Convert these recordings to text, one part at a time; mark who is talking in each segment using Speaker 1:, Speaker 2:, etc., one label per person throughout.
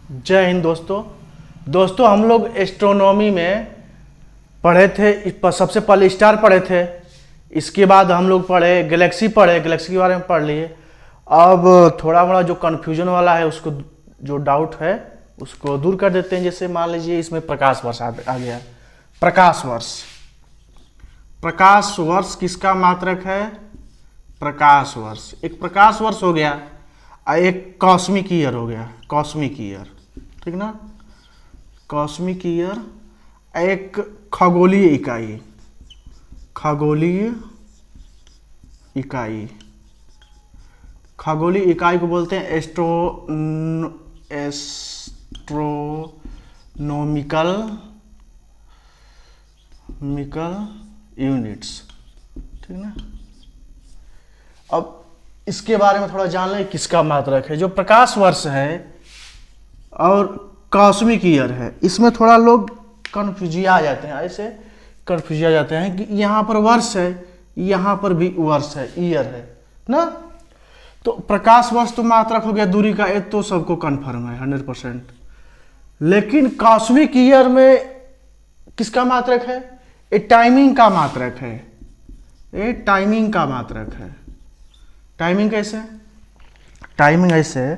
Speaker 1: जय हिंद दोस्तों हम लोग एस्ट्रोनॉमी में पढ़े थे। सबसे पहले स्टार पढ़े थे, इसके बाद हम लोग गैलेक्सी के बारे में पढ़ लिए। अब थोड़ा बड़ा जो कन्फ्यूजन वाला है, उसको जो डाउट है उसको दूर कर देते हैं। जैसे मान लीजिए इसमें प्रकाश वर्ष आ गया। प्रकाश वर्ष किसका मात्रक है? प्रकाश वर्ष। एक प्रकाश वर्ष हो गया और एक कॉस्मिक ईयर हो गया। कॉस्मिक ईयर, ठीक ना। कॉस्मिक ईयर, एक खगोलीय इकाई। खगोलीय इकाई को बोलते हैं एस्ट्रोनॉमिकल यूनिट्स, ठीक ना। अब इसके बारे में थोड़ा जान लें, किसका मात्रक है। जो प्रकाश वर्ष है और कॉस्मिक ईयर है, इसमें थोड़ा लोग कन्फ्यूजिया आ जाते हैं। ऐसे कन्फ्यूजिया जाते हैं कि यहाँ पर वर्ष है, यहाँ पर भी वर्ष है, ईयर है ना। तो प्रकाश वर्ष तो मात्रक हो गया दूरी का, एक तो सबको कन्फर्म है 100%। लेकिन कॉस्मिक ईयर में किसका मात्रक है? ये टाइमिंग का मात्रक है। ये टाइमिंग का मात्रक है। टाइमिंग कैसे? टाइमिंग ऐसे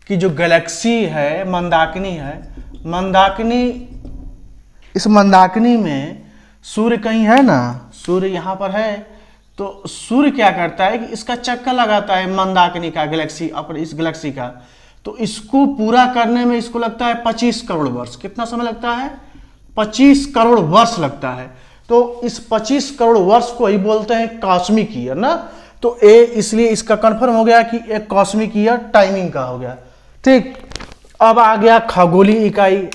Speaker 1: कि जो गैलेक्सी है, मंदाकिनी है, इस मंदाकिनी में सूर्य कहीं है ना, सूर्य यहाँ पर है। तो सूर्य क्या करता है कि इसका चक्कर लगाता है मंदाकिनी का, इस गैलेक्सी का। तो इसको पूरा करने में इसको लगता है 25 करोड़ वर्ष। कितना समय लगता है? 25 करोड़ वर्ष लगता है। तो इस 25 करोड़ वर्ष को ही बोलते हैं कॉस्मिक ईयर ना। तो इसलिए इसका कंफर्म हो गया कि एक कॉस्मिक ईयर टाइमिंग का हो गया, ठीक। अब आ गया खगोलीय इकाई,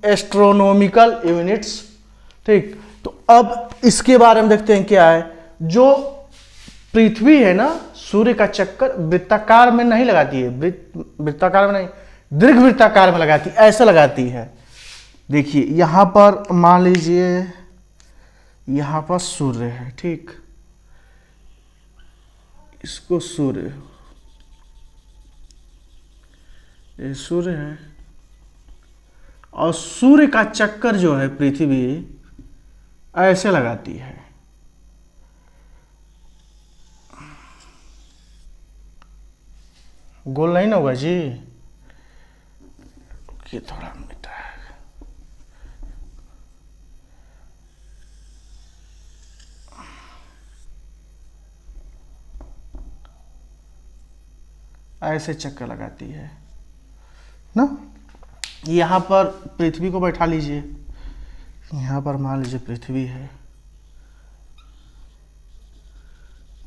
Speaker 1: एस्ट्रोनॉमिकल यूनिट्स, ठीक। तो अब इसके बारे में देखते हैं क्या है। जो पृथ्वी है ना, सूर्य का चक्कर वृत्ताकार में नहीं लगाती है, वृत्ताकार में नहीं, दीर्घ वृत्ताकार में लगाती, ऐसे लगाती है। देखिए यहां पर मान लीजिए यहां पर सूर्य है, ठीक। इसको सूर्य, ये सूर्य है और सूर्य का चक्कर जो है पृथ्वी ऐसे लगाती है। गोल नहीं ना होगा जी, ये थोड़ा मीठा है। ऐसे चक्कर लगाती है ना। यहाँ पर पृथ्वी को बैठा लीजिए, यहाँ पर मान लीजिए पृथ्वी है,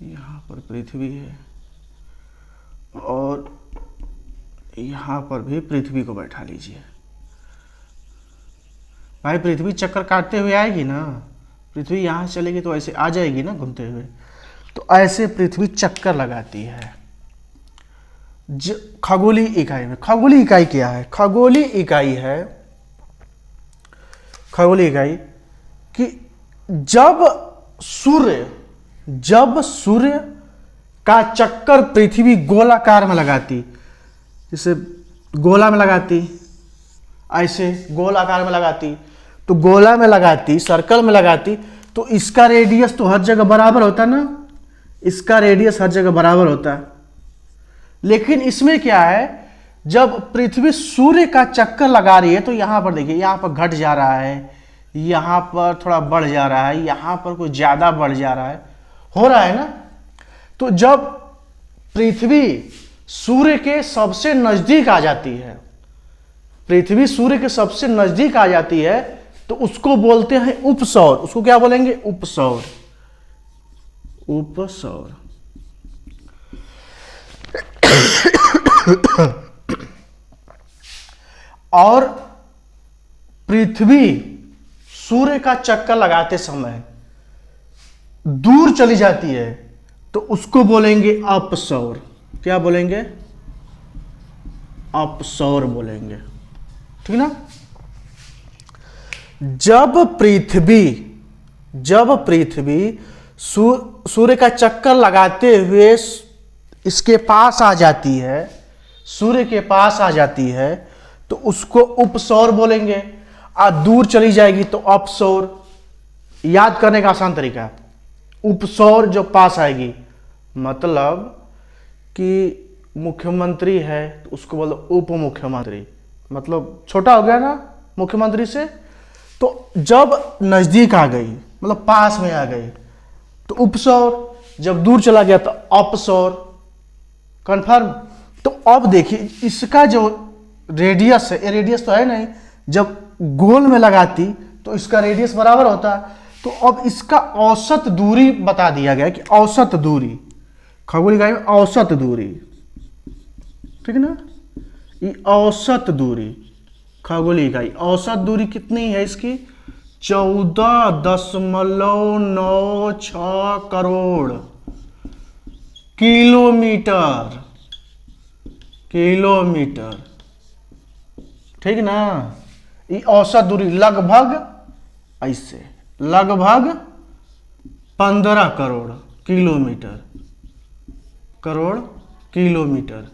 Speaker 1: यहाँ पर पृथ्वी है और यहाँ पर भी पृथ्वी को बैठा लीजिए। भाई पृथ्वी चक्कर काटते हुए आएगी ना, पृथ्वी यहाँ चलेगी तो ऐसे आ जाएगी ना घूमते हुए। तो ऐसे पृथ्वी चक्कर लगाती है खगोलीय इकाई में। खगोलीय इकाई क्या है? खगोलीय इकाई कि जब सूर्य का चक्कर पृथ्वी गोलाकार में लगाती, जैसे गोला में लगाती, ऐसे गोल आकार में लगाती, तो गोला में लगाती, सर्कल में लगाती, तो इसका रेडियस तो हर जगह बराबर होता ना। इसका रेडियस हर जगह बराबर होता है। लेकिन इसमें क्या है, जब पृथ्वी सूर्य का चक्कर लगा रही है तो यहां पर देखिए, यहां पर घट जा रहा है, यहां पर थोड़ा बढ़ जा रहा है, यहां पर कुछ ज्यादा बढ़ जा रहा है, हो रहा है ना। तो जब पृथ्वी सूर्य के सबसे नजदीक आ जाती है, पृथ्वी सूर्य के सबसे नजदीक आ जाती है, तो उसको बोलते हैं उपसौर। उसको क्या बोलेंगे? उपसौर। उपसौर। और पृथ्वी सूर्य का चक्कर लगाते समय दूर चली जाती है तो उसको बोलेंगे अपसौर। क्या बोलेंगे? अपसौर बोलेंगे, ठीक ना। जब पृथ्वी सूर्य का चक्कर लगाते हुए इसके पास आ जाती है, सूर्य के पास आ जाती है, तो उसको उपसौर बोलेंगे। दूर चली जाएगी तो अपसौर। याद करने का आसान तरीका, उपसौर जो पास आएगी, मतलब कि मुख्यमंत्री है तो उसको बोलो उप मुख्यमंत्री, मतलब छोटा हो गया ना मुख्यमंत्री से। तो जब नजदीक आ गई मतलब पास में आ गई तो उपसौर, जब दूर चला गया तो अपसौर। कंफर्म। तो अब देखिए इसका जो रेडियस है, ये रेडियस तो है नहीं, जब गोल में लगाती तो इसका रेडियस बराबर होता है। तो अब इसका औसत दूरी बता दिया गया कि औसत दूरी, खगोलीय इकाई में औसत दूरी, ठीक है ना, ये औसत दूरी खगोलीय इकाई, औसत दूरी कितनी है इसकी, 14.96 करोड़ किलोमीटर, ठीक ना। ये औसत दूरी लगभग ऐसे, लगभग 15 करोड़ किलोमीटर।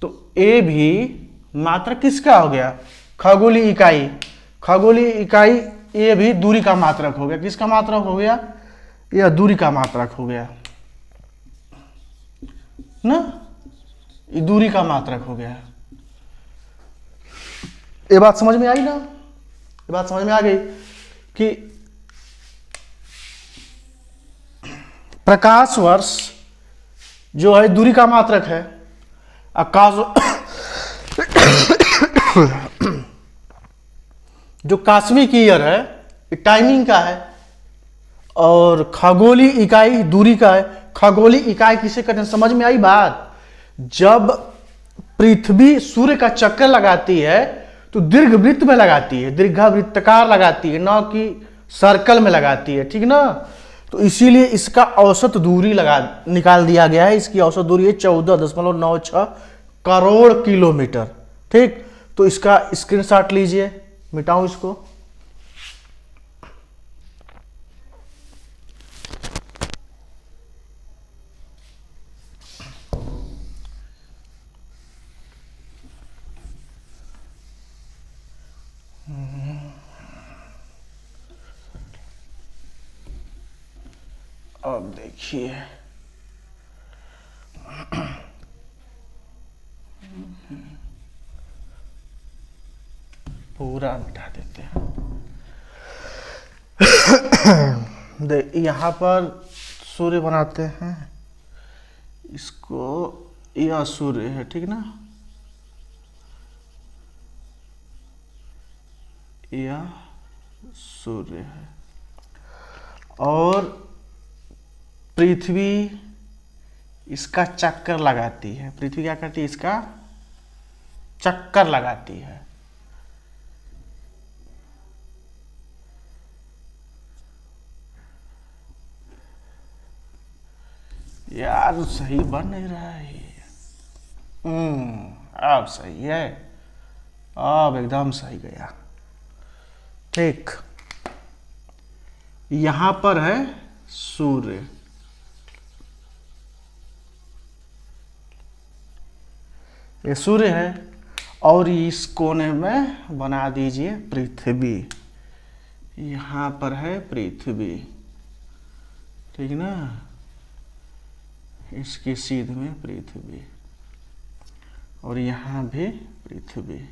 Speaker 1: तो ए भी मात्रक किसका हो गया, खगोलीय इकाई ये भी दूरी का मात्रक हो गया। किसका मात्रक हो गया, यह दूरी का मात्रक हो गया ना, ये दूरी का मात्रक हो गया। ये बात समझ में आई ना, ये बात समझ में आ गई कि प्रकाश वर्ष जो है दूरी का मात्रक है। आकाश जो कॉस्मिक ईयर है ये टाइमिंग का है, और खगोलीय इकाई दूरी का है। खगोलीय इकाई किसे कहते हैं, समझ में आई बात। जब पृथ्वी सूर्य का चक्कर लगाती है तो दीर्घवृत्त में लगाती है, दीर्घवृत्ताकार लगाती है, न कि सर्कल में लगाती है, ठीक ना। तो इसीलिए इसका औसत दूरी निकाल दिया गया है। इसकी औसत दूरी है 14.96 करोड़ किलोमीटर, ठीक। तो इसका स्क्रीनशॉट लीजिए, मिटाऊं इसको। अब देखिए पूरा मिटा देते हैं। यहाँ पर सूर्य बनाते हैं, इसको, यह सूर्य है, ठीक ना, यह सूर्य है, और पृथ्वी इसका चक्कर लगाती है। पृथ्वी क्या करती है, इसका चक्कर लगाती है। यार सही बन नहीं रहा है। अब सही है, अब एकदम सही गया, ठीक। यहां पर है सूर्य, ये सूर्य है, और इस कोने में बना दीजिए पृथ्वी। यहां पर है पृथ्वी, ठीक ना, इसकी सीध में पृथ्वी, और यहां भी पृथ्वी।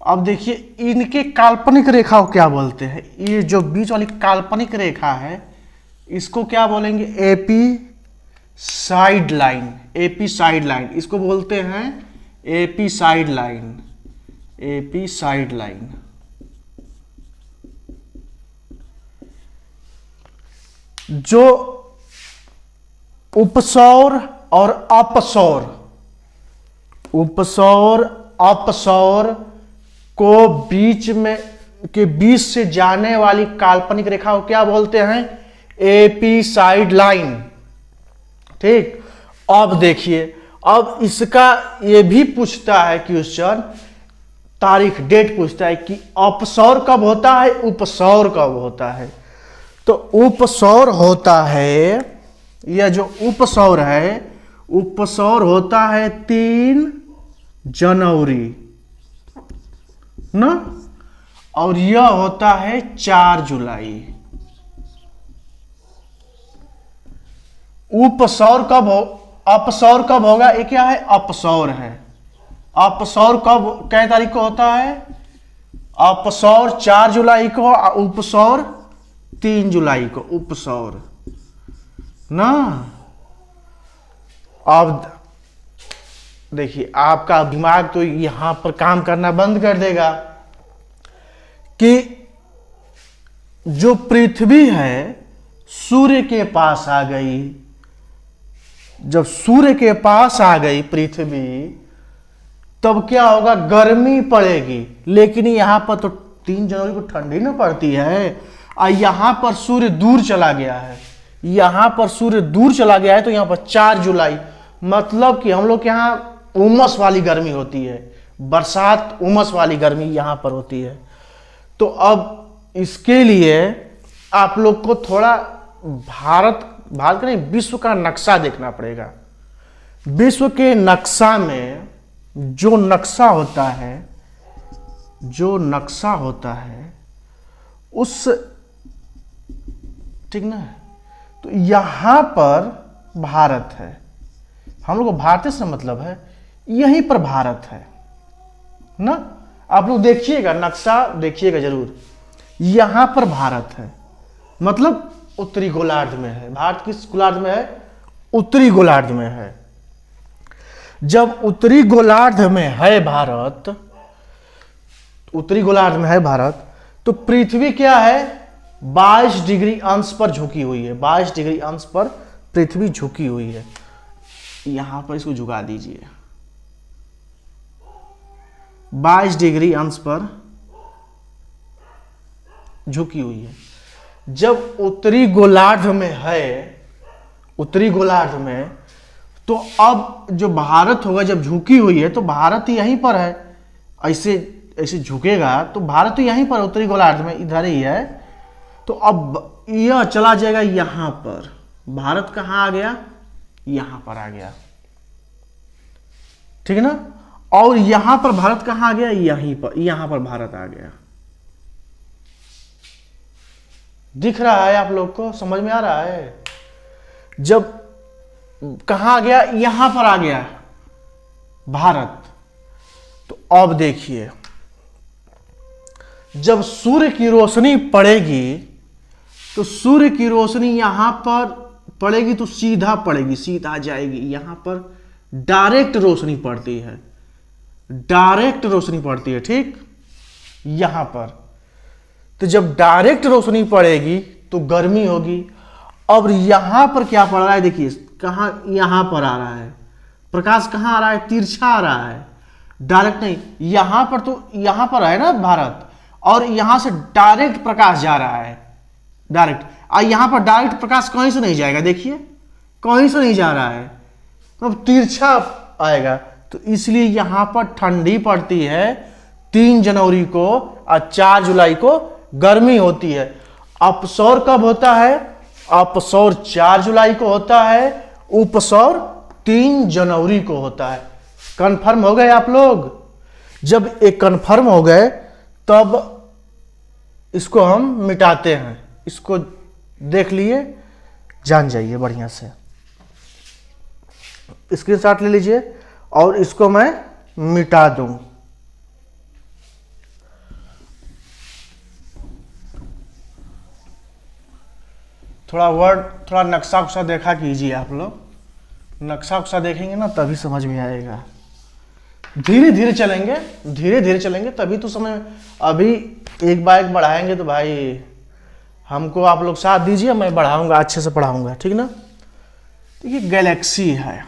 Speaker 1: अब देखिए इनके काल्पनिक रेखा को क्या बोलते हैं। ये जो बीच वाली काल्पनिक रेखा है इसको क्या बोलेंगे, AP side line, AP side line, इसको बोलते हैं AP side line, AP side line. जो उपसौर और अपसौर, उपसौर अपसौर को बीच में के बीच से जाने वाली काल्पनिक रेखा को क्या बोलते हैं, एपी साइड लाइन, ठीक। अब देखिए, अब इसका ये भी पूछता है क्वेश्चन, तारीख डेट पूछता है कि अपसौर कब होता है, उपसौर कब होता है। तो उपसौर होता है, यह जो उपसौर है उपसौर होता है 3 जनवरी ना, और यह होता है 4 जुलाई। उपसौर कब हो, अपसौर कब होगा? ये क्या है? अपसौर है। अपसौर कब, कै तारीख को होता है? अपसौर 4 जुलाई को, उपसौर 3 जुलाई को, उपसौर ना। अब देखिए आपका दिमाग तो यहां पर काम करना बंद कर देगा कि जो पृथ्वी है सूर्य के पास आ गई। जब सूर्य के पास आ गई पृथ्वी, तब क्या होगा? गर्मी पड़ेगी। लेकिन यहां पर तो 3 जनवरी को ठंडी ना पड़ती है, और यहां पर सूर्य दूर चला गया है। यहां पर सूर्य दूर चला गया है, तो यहां पर 4 जुलाई, मतलब कि हम लोग के यहाँ उमस वाली गर्मी होती है, बरसात उमस वाली गर्मी यहां पर होती है। तो अब इसके लिए आप लोग को थोड़ा भारत का नहीं, विश्व का नक्शा देखना पड़ेगा। विश्व के नक्शा में जो नक्शा होता है, जो नक्शा होता है उस, ठीक ना, तो यहां पर भारत है। हम लोग को भारत से मतलब है, यहीं पर भारत है ना। आप लोग देखिएगा नक्शा, देखिएगा जरूर, यहां पर भारत है, मतलब उत्तरी गोलार्ध में है। भारत किस गोलार्ध में है? उत्तरी गोलार्ध में है। जब उत्तरी गोलार्ध में है भारत, उत्तरी गोलार्ध में है भारत, तो पृथ्वी क्या है? 22 डिग्री अंश पर झुकी हुई है। 22 डिग्री अंश पर पृथ्वी झुकी हुई है। यहां पर इसको झुका दीजिए, 22 डिग्री अंश पर झुकी हुई है। जब उत्तरी गोलार्ध में है, उत्तरी गोलार्ध में, तो अब जो भारत होगा, जब झुकी हुई है तो भारत यहीं पर है। ऐसे ऐसे झुकेगा तो भारत तो यहीं पर, उत्तरी गोलार्ध में इधर ही है। तो अब यह चला जाएगा यहां पर। भारत कहां आ गया? यहां पर आ गया, ठीक है ना। और यहां पर भारत कहां आ गया? यहीं पर, यहां पर भारत आ गया। दिख रहा है आप लोग को? समझ में आ रहा है? जब कहां आ गया? यहां पर आ गया भारत। तो अब देखिए, जब सूर्य की रोशनी पड़ेगी, तो सूर्य की रोशनी यहां पर पड़ेगी तो सीधा पड़ेगी, सीधा जाएगी। यहां पर डायरेक्ट रोशनी पड़ती है, डायरेक्ट रोशनी पड़ती है, ठीक, यहां पर। तो जब डायरेक्ट रोशनी पड़ेगी तो गर्मी होगी। अब यहां पर क्या पड़ रहा है? देखिए कहां, यहां पर आ रहा है प्रकाश। कहां आ रहा है? तिरछा आ रहा है, डायरेक्ट नहीं। यहां पर तो, यहां पर है ना भारत, और यहां से डायरेक्ट प्रकाश जा रहा है, डायरेक्ट। और यहां पर डायरेक्ट प्रकाश कहीं से नहीं जाएगा, देखिए कहीं से नहीं जा रहा है, तो तिरछा आएगा। तो इसलिए यहां पर ठंडी पड़ती है 3 जनवरी को, और 4 जुलाई को गर्मी होती है। अपसौर कब होता है? अपसौर 4 जुलाई को होता है, उपसौर 3 जनवरी को होता है। कंफर्म हो गए आप लोग? जब एक कंफर्म हो गए, तब इसको हम मिटाते हैं। इसको देख लिए, जान जाइए बढ़िया से। स्क्रीनशॉट ले लीजिए और इसको मैं मिटा दूं। थोड़ा वर्ड, थोड़ा नक्शा उक्शा देखा कीजिए आप लोग। नक्शा उक्शा देखेंगे ना तभी समझ में आएगा। धीरे धीरे चलेंगे, धीरे धीरे चलेंगे तभी तो समझ में। अभी एक बार एक बढ़ाएंगे तो भाई हमको आप लोग साथ दीजिए, मैं बढ़ाऊंगा, अच्छे से पढ़ाऊंगा, ठीक ना। तो ये गैलेक्सी है,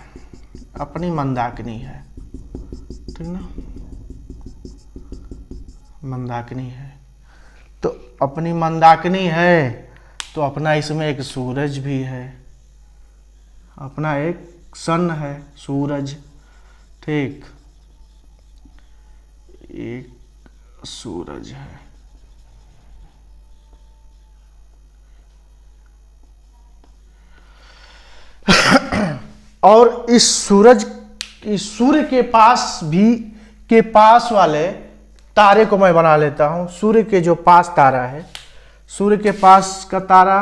Speaker 1: अपनी मंदाकिनी है, ठीक ना, मंदाकिनी है। तो अपनी मंदाकिनी है, तो अपना इसमें एक सूरज भी है, अपना एक सन है, सूरज, ठीक, एक सूरज है। और इस सूर्य के पास वाले तारे को मैं बना लेता हूं। सूर्य के जो पास तारा है, सूर्य के पास का तारा,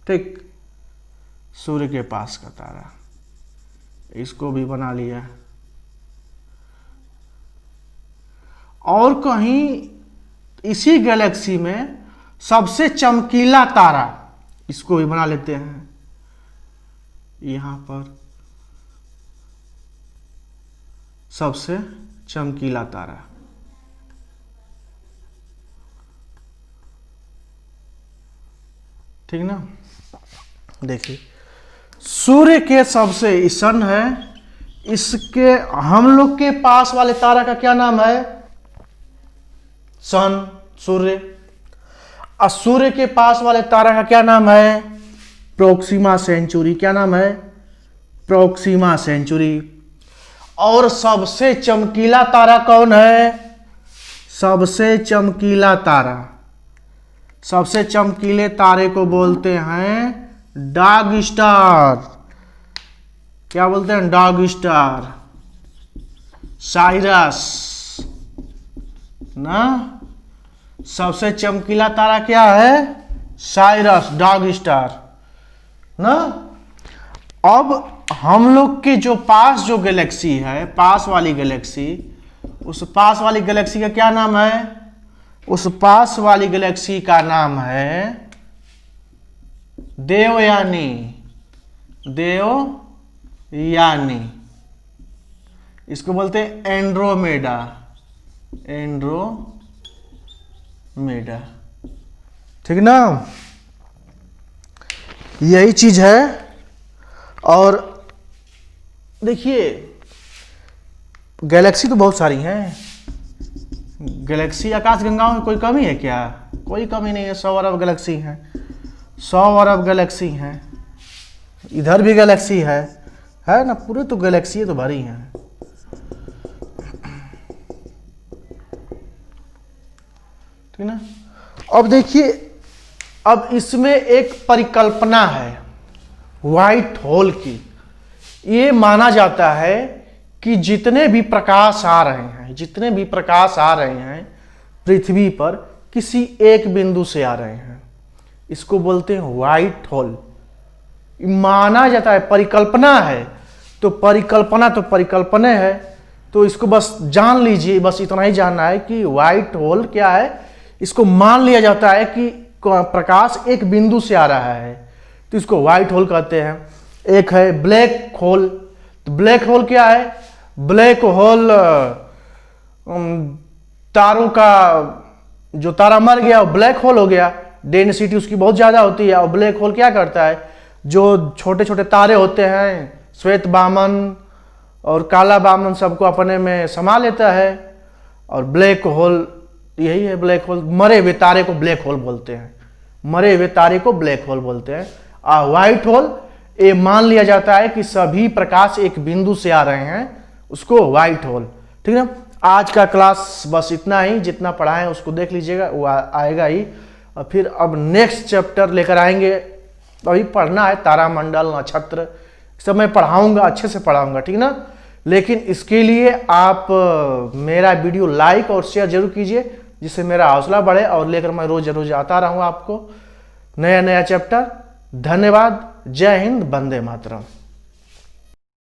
Speaker 1: ठीक, सूर्य के पास का तारा, इसको भी बना लिया। और कहीं इसी गैलेक्सी में सबसे चमकीला तारा, इसको भी बना लेते हैं यहां पर, सबसे चमकीला तारा। ठीक ना। देखिए सूर्य के सबसे सन है, इसके हम लोग के पास वाले तारा का क्या नाम है? सन, सूर्य। और सूर्य के पास वाले तारा का क्या नाम है? Proxima Centauri. क्या नाम है? Proxima Centauri. और सबसे चमकीला तारा कौन है? सबसे चमकीला तारा, सबसे चमकीले तारे को बोलते हैं डॉग स्टार। क्या बोलते हैं? डॉग स्टार, साइरस ना। सबसे चमकीला तारा क्या है? साइरस, डॉग स्टार ना। अब हम लोग के जो पास जो गैलेक्सी है, पास वाली गैलेक्सी, उस पास वाली गैलेक्सी का क्या नाम है? उस पास वाली गैलेक्सी का नाम है देवयानी। देवयानी, इसको बोलते हैं एंड्रोमेडा। एंड्रोमेडा, ठीक ना। यही चीज है। और देखिए गैलेक्सी तो बहुत सारी हैं। गैलेक्सी, आकाश गंगाओं में कोई कमी है क्या? कोई कमी नहीं है। 100 अरब गैलेक्सी हैं, 100 अरब गैलेक्सी हैं। इधर भी गैलेक्सी है ना। पूरे तो गैलेक्सी तो भरी हैं। ठीक ना। अब देखिए, अब इसमें एक परिकल्पना है व्हाइट होल की। ये माना जाता है कि जितने भी प्रकाश आ रहे हैं, जितने भी प्रकाश आ रहे हैं पृथ्वी पर, किसी एक बिंदु से आ रहे हैं। इसको बोलते हैं व्हाइट होल। माना जाता है, परिकल्पना है। तो परिकल्पना है। तो इसको बस जान लीजिए, बस इतना ही जानना है कि व्हाइट होल क्या है। इसको मान लिया जाता है कि प्रकाश एक बिंदु से आ रहा है, तो इसको व्हाइट होल कहते हैं। एक है ब्लैक होल। तो ब्लैक होल क्या है? ब्लैक होल तारों का, जो तारा मर गया वो ब्लैक होल हो गया, डेंसिटी उसकी बहुत ज्यादा होती है। और ब्लैक होल क्या करता है? जो छोटे छोटे तारे होते हैं, श्वेत बामन और काला बामन, सबको अपने में समा लेता है। और ब्लैक होल यही है। ब्लैक होल, मरे हुए तारे को ब्लैक होल बोलते हैं। मरे हुए तारे को ब्लैक होल बोलते हैं। और व्हाइट होल, ये मान लिया जाता है कि सभी प्रकाश एक बिंदु से आ रहे हैं, उसको व्हाइट होल। ठीक है। आज का क्लास बस इतना ही। जितना पढ़ा है उसको देख लीजिएगा, वो आएगा ही। और फिर अब नेक्स्ट चैप्टर लेकर आएंगे। अभी पढ़ना है तारामंडल, नक्षत्र, सब मैं पढ़ाऊंगा, अच्छे से पढ़ाऊंगा। ठीक ना। लेकिन इसके लिए आप मेरा वीडियो लाइक और शेयर जरूर कीजिए, जिससे मेरा हौसला बढ़े और लेकर मैं रोज रोज आता रहूं आपको नया नया चैप्टर। धन्यवाद। जय हिंद, वंदे मातरम।